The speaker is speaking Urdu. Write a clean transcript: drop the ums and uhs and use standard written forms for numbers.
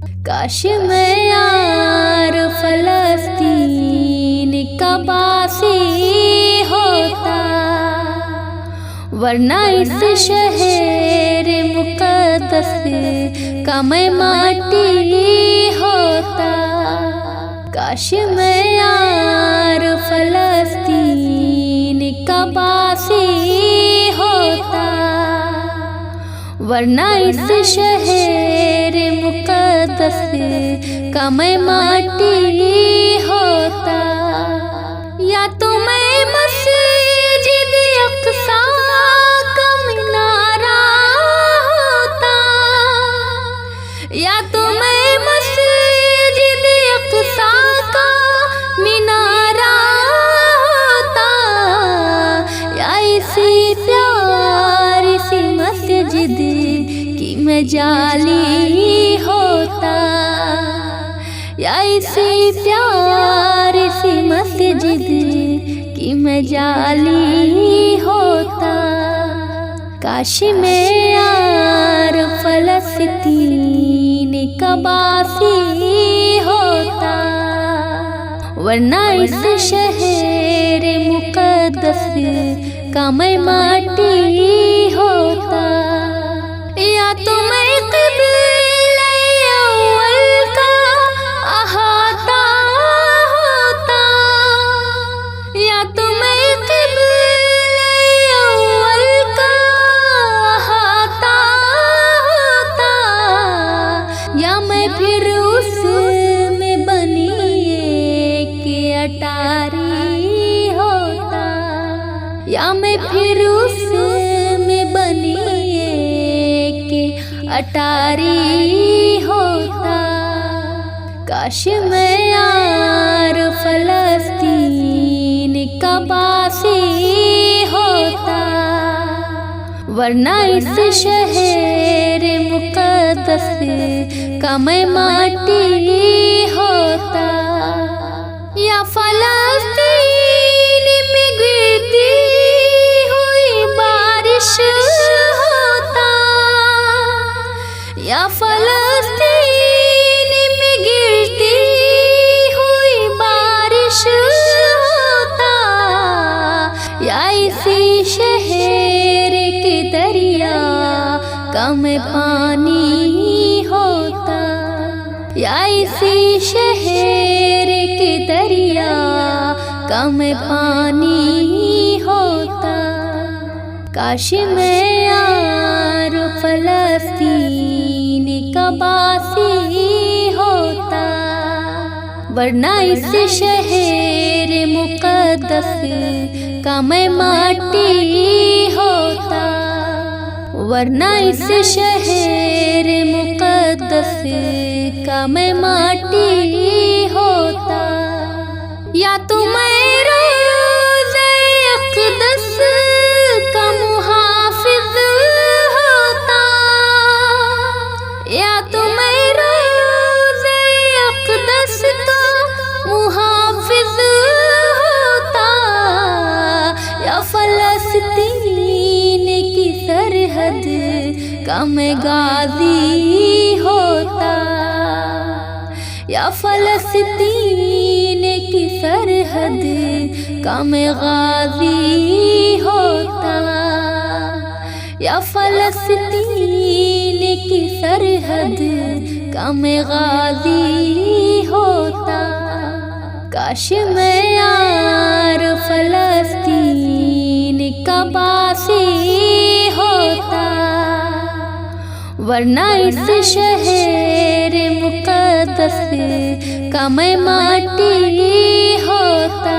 کاش میں یار فلسطین کا باسی ہوتا، ورنہ اس شہر مقدس کا میں ماٹی ہوتا۔ کاش میں یار فلسطین کا باسی ہوتا، ورنہ اس شہر مقدس کا میں ماٹی ہوتا۔ یا تو میں مسجد اقصیٰ کا مینارہ ہوتا، یا تو میں مسجد اقصیٰ کا مینارہ ہوتا، یا اسی پیاری سی مسجد کی میں جالی ہوتا، یا اسی پیاری سی مسجد کی میں جالی ہوتا۔ کاش میں یار فلسطین کا باسی ہوتا، ورنہ اس شہر مقدس کا میں ماٹی ہوتا۔ یا تو میں قبلہ اول کا احاطہ ہوتا، یا تو میں قبلہ اول کا احاطہ ہوتا، یا میں پھر اس میں بنی ایک اٹاری ہوتا، یا میں پھر اس میں بنی اٹاری ہوتا۔ کاش میں یار فلسطین کا باسی ہوتا، ورنہ اس شہر مقدس کا میں ماٹی ہوتا۔ یا فلسطین میں گرتی ہوئی بارش ہوتا، یا فلسطین میں گرتی ہوئی بارش ہوتا، یا اسی شہر کے دریا کا میں پانی ہوتا، یا اسی شہر کے دریا کا میں پانی ہوتا۔ کاش میں یار فلسطین کا باسی ہوتا، ورنہ اس شہر مقدس کا میں ماٹی ہوتا، ورنہ اس شہر مقدس کا میں ماٹی ہوتا۔ یا تو میں روضہ اقدس کا محافظ ہوتا، یا تو میں روضہ اقدس کا محافظ ہوتا، یا فلسطین کی سرحد کا میں غازی ہوتا، یا فلسطین کی سرحد کا میں غازی ہوتا، یا فلسطین کی سرحد کا میں غازی ہوتا۔ کاش میں یار فلسطین کا باسی ہوتا، ورنہ اس شہر مقدس کا میں ماٹی ہوتا۔